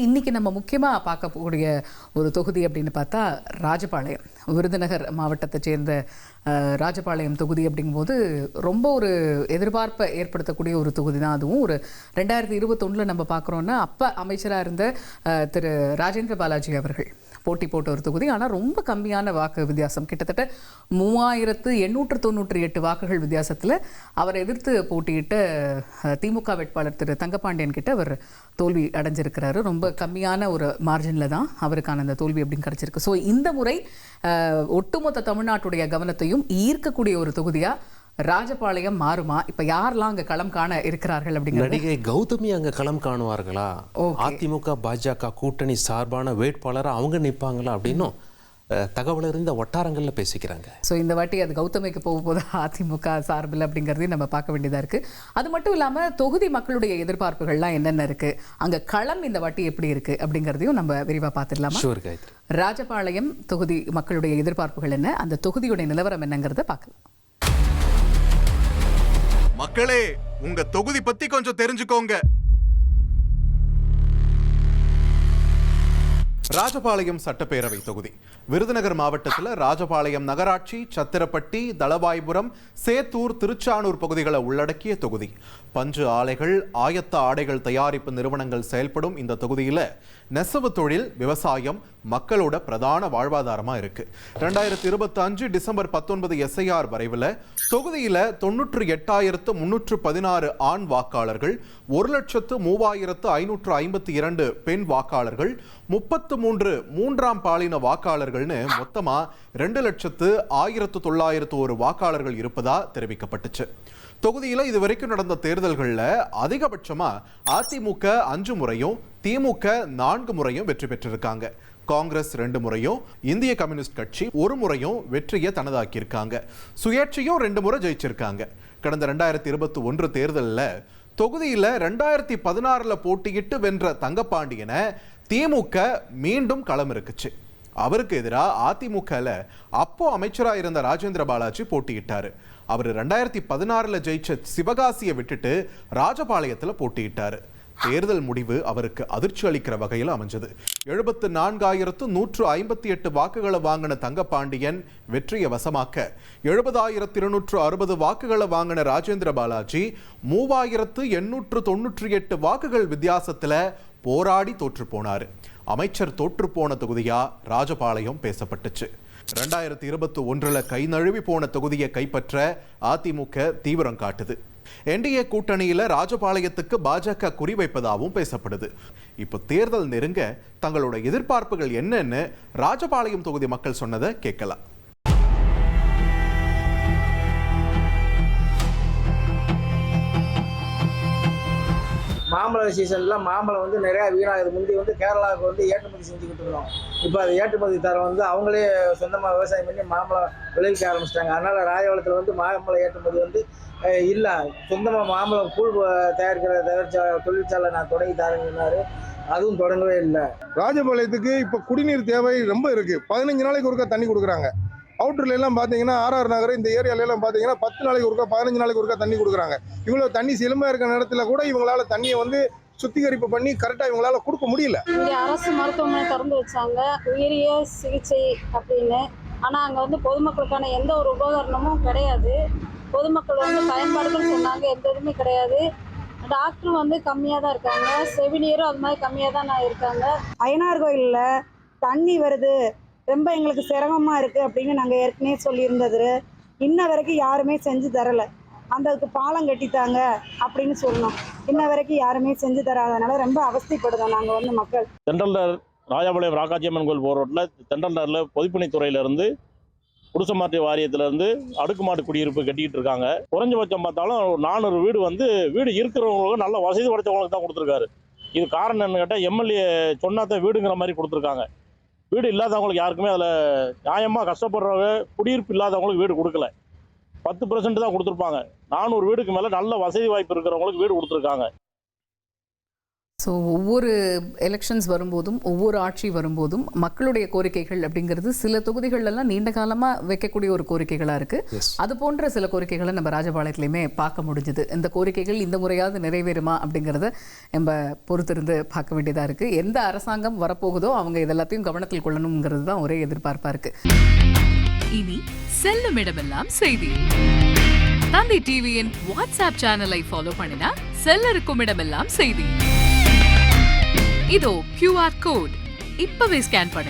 இன்னைக்கு நம்ம முக்கியமாக பார்க்கக்கூடிய ஒரு தொகுதி அப்படின்னு பார்த்தா ராஜபாளையம், விருதுநகர் மாவட்டத்தை சேர்ந்த ராஜபாளையம் தொகுதி அப்படிங்கும்போது ரொம்ப ஒரு எதிர்பார்ப்பை ஏற்படுத்தக்கூடிய ஒரு தொகுதி தான். அதுவும் ஒரு 2021 நம்ம பார்க்குறோன்னா அப்போ அமைச்சராக இருந்த திரு ராஜேந்திர பாலாஜி அவர்கள் போட்டி போட்ட ஒரு தொகுதி. ஆனால் ரொம்ப கம்மியான வாக்கு வித்தியாசம், கிட்டத்தட்ட 3898 வாக்குகள் வித்தியாசத்தில் அவரை எதிர்த்து போட்டியிட்ட திமுக வேட்பாளர் திரு தங்கப்பாண்டியன் கிட்ட அவர் தோல்வி அடைஞ்சிருக்கிறாரு. ரொம்ப கம்மியான ஒரு மார்ஜினில் தான் அவருக்கான அந்த தோல்வி அப்படின்னு கிடைச்சிருக்கு. ஸோ இந்த முறை ஒட்டுமொத்த தமிழ்நாட்டுடைய கவனத்தையும் ஈர்க்கக்கூடிய ஒரு தொகுதியாக ராஜபாளையம் மாறுமா? இப்ப யாரெல்லாம் அங்க களம் காண இருக்கிறார்கள் அப்படிங்கிற நடிகை கௌதமி அங்க களம் காணுவார்களா? அதிமுக பாஜக கூட்டணி சார்பான வேட்பாளர் அவங்க நிற்பாங்களா அப்படின்னும் தகவல் இருந்த வட்டாரங்கள்ல பேசிக்கிறாங்க. ஸோ இந்த வாட்டி அது கௌதமிக்கு போக போது அதிமுக சார்பில் அப்படிங்கிறதையும் நம்ம பார்க்க வேண்டியதாக இருக்குது. அது மட்டும் இல்லாமல் தொகுதி மக்களுடைய எதிர்பார்ப்புகள்லாம் என்னென்ன இருக்குது, அங்கே களம் இந்த வாட்டி எப்படி இருக்குது அப்படிங்கிறதையும் நம்ம விரிவாக பார்த்துடலாமா? ராஜபாளையம் தொகுதி மக்களுடைய எதிர்பார்ப்புகள் என்ன, அந்த தொகுதியுடைய நிலவரம் என்னங்கிறத பார்க்கலாம். மக்களே, உங்க தொகுதி பத்தி கொஞ்சம் தெரிஞ்சுக்கோங்க. ராஜபாளையம் சட்டப்பேரவை தொகுதி விருதுநகர் மாவட்டத்தில் ராஜபாளையம் நகராட்சி, சத்திரப்பட்டி, தளவாய்புரம், சேத்தூர், திருச்சானூர் பகுதிகளை உள்ளடக்கிய தொகுதி. பஞ்சு ஆலைகள், ஆயத்த ஆடைகள் தயாரிப்பு நிறுவனங்கள் செயல்படும் இந்த தொகுதியில் நெசவு தொழில், விவசாயம் மக்களோட பிரதான வாழ்வாதாரமா இருக்கு. 2025 டிசம்பர் 19 SIR வரைவில் தொகுதியில் 98,316 ஆண் வாக்காளர்கள், 1,03,552 பெண் வாக்காளர்கள், 33 மூன்றாம் பாலின வாக்காளர்கள்னு மொத்தமா 2,01,901 வாக்காளர்கள் இருப்பதா தெரிவிக்கப்பட்டுச்சு. தொகுதியில் இதுவரைக்கும் நடந்த தேர்தல்களில் அதிகபட்சமா அதிமுக 5 முறையும், திமுக 4 முறையும் வெற்றி பெற்றிருக்காங்க. காங்கிரஸ் 2 முறையும், இந்திய கம்யூனிஸ்ட் கட்சி 1 முறையும் வெற்றியை தனதாக்கியிருக்காங்க. சுயேட்சையும் 2 முறை ஜெயிச்சிருக்காங்க. கடந்த 2021 தேர்தலில் தொகுதியில் 2016 போட்டியிட்டு வென்ற தங்கப்பாண்டியனை திமுக மீண்டும் களம் இருக்குச்சு. அவருக்கு எதிராக அதிமுகல அப்போ அமைச்சராக இருந்த ராஜேந்திர பாலாஜி போட்டியிட்டாரு. அவர் 2016 ஜெயிச்ச சிவகாசியை விட்டுட்டு ராஜபாளையத்தில் போட்டியிட்டாரு. தேர்தல் முடிவு அவருக்கு அதிர்ச்சி அளிக்கிற வகையில் அமைஞ்சது. 74,158 வாக்குகளை வாங்கின தங்கப்பாண்டியன் வெற்றியை வசமாக்க 70,260 வாக்குகளை வாங்கின ராஜேந்திர பாலாஜி 3,898 வாக்குகள் வித்தியாசத்துல போராடி தோற்று போனாரு. அமைச்சர் தோற்று போன தொகுதியா ராஜபாளையம் பேசப்பட்டுச்சு. 2021 கை நழுவி போன தொகுதியை கைப்பற்ற அதிமுக தீவிரம் காட்டுது. NDA கூட்டணியில ராஜபாளையத்துக்கு பாஜக குறிவைப்பதாகவும் பேசப்படுது. இப்போ தேர்தல் நெருங்க தங்களோட எதிர்பார்ப்புகள் என்னன்னு ராஜபாளையம் தொகுதி மக்கள் சொன்னதை கேட்கலாம். மாம்பழ சீசனில் மாம்பழம் வந்து நிறையா வீணாகுது. முந்தி வந்து கேரளாவுக்கு வந்து ஏற்றுமதி செஞ்சுக்கிட்டு இருந்தோம். இப்போ அது ஏற்றுமதி தரம் வந்து அவங்களே சொந்தமாக விவசாயம் பண்ணி மாம்பழம் விளைவிக்க ஆரம்பிச்சிட்டாங்க. அதனால் ராஜபாளையத்தில் வந்து மாம்பழ ஏற்றுமதி வந்து இல்லை. சொந்தமாக மாம்பழம் கூழ் தயாரிக்கிற தொழிற்சாலை நான் தொடங்கி தரேன்னாரு, அதுவும் தொடங்கவே இல்லை. ராஜபாளையத்துக்கு இப்போ குடிநீர் தேவை ரொம்ப இருக்குது. 15 நாளைக்கு ஒருக்கா தண்ணி கொடுக்குறாங்க. அவுட்டர்ல எல்லாம் பார்த்தீங்கன்னா RR நகர் இந்த ஏரியாலெல்லாம் பார்த்தீங்கன்னா 10 நாளைக்கு ஒருக்கா 15 நாளைக்கு ஒருக்கா தண்ணி கொடுக்குறாங்க. இவ்வளோ தண்ணி சிலம்பாக இருக்கிற நேரத்தில் கூட இவங்களால தண்ணியை வந்து சுத்திகரிப்பு பண்ணி கரெக்டாக இவங்களால கொடுக்க முடியல. இங்கே அரசு மருத்துவமனை திறந்து வச்சாங்க, உயரிய சிகிச்சை அப்படின்னு. ஆனால் அங்கே வந்து பொதுமக்களுக்கான எந்த ஒரு உபகரணமும் கிடையாது. பொதுமக்கள் வந்து பயன்பாடுகள் சொன்னாங்க, எந்த இதுவுமே கிடையாது. டாக்டரும் வந்து கம்மியாக தான் இருக்காங்க, செவிலியரும் அது மாதிரி கம்மியாக தான் இருக்காங்க. அய்யனார் கோயிலில் தண்ணி வருது, ரொம்ப எங்களுக்கு சிரமமாக இருக்குது அப்படின்னு நாங்கள் ஏற்கனவே சொல்லியிருந்தது. இன்ன வரைக்கும் யாருமே செஞ்சு தரலை. அந்ததுக்கு பாலம் கட்டித்தாங்க அப்படின்னு சொல்லணும். இன்ன வரைக்கும் யாருமே செஞ்சு தராதனால ரொம்ப அவஸ்தைப்படுதோம் நாங்கள் வந்து மக்கள். தென்றல் ராஜபாளையம் ராக்காச்சியம்மன் கோயில் போகிற ரோட்டில் தென்றல் பொதுப்பணித்துறையிலேருந்து குடிசமாற்றி வாரியத்திலேருந்து அடுக்குமாட்டு குடியிருப்பு கட்டிக்கிட்டு இருக்காங்க. குறைஞ்சபட்சம் பார்த்தாலும் 400 வீடு வந்து வீடு இருக்கிறவங்களுக்கு நல்ல வசதி படைத்தவங்களுக்கு தான் கொடுத்துருக்காரு. இது காரணம் என்னன்னு கேட்டால் எம்எல்ஏ சொன்னாதான் வீடுங்கிற மாதிரி கொடுத்துருக்காங்க. வீடு இல்லாதவங்களுக்கு யாருக்குமே அதில் நியாயமாக கஷ்டப்படுறவங்க குடியிருப்பு இல்லாதவங்களுக்கு வீடு கொடுக்கல. 10% தான் கொடுத்துருப்பாங்க. 400 வீடுக்கு மேலே நல்ல வசதி வாய்ப்பு இருக்கிறவங்களுக்கு வீடு கொடுத்துருக்காங்க. ஸோ ஒவ்வொரு எலெக்ஷன்ஸ் வரும்போதும் ஒவ்வொரு ஆட்சி வரும்போதும் மக்களுடைய கோரிக்கைகள் அப்படிங்கிறது சில தொகுதிகளெல்லாம் நீண்ட காலமாக வைக்கக்கூடிய ஒரு கோரிக்கைகளாக இருக்குது. அது போன்ற சில கோரிக்கைகளை நம்ம ராஜபாளையத்துலையுமே பார்க்க முடிஞ்சுது. இந்த கோரிக்கைகள் இந்த முறையாவது நிறைவேறுமா அப்படிங்கிறத நம்ம பொறுத்திருந்து பார்க்க வேண்டியதாக இருக்குது. எந்த அரசாங்கம் வரப்போகுதோ அவங்க இதெல்லாத்தையும் கவனத்தில் கொள்ளணுங்கிறது தான் ஒரே எதிர்பார்ப்பாக இருக்குது. இனி செல்லும் இடமெல்லாம் செய்தி. தந்தி டிவியின் வாட்ஸ்அப் சேனலை ஃபாலோ பண்ணினா செல்ல இருக்கும் இடமெல்லாம் செய்தி. இதோ QR கோட் இப்பவே ஸ்கேன் பண்ணு.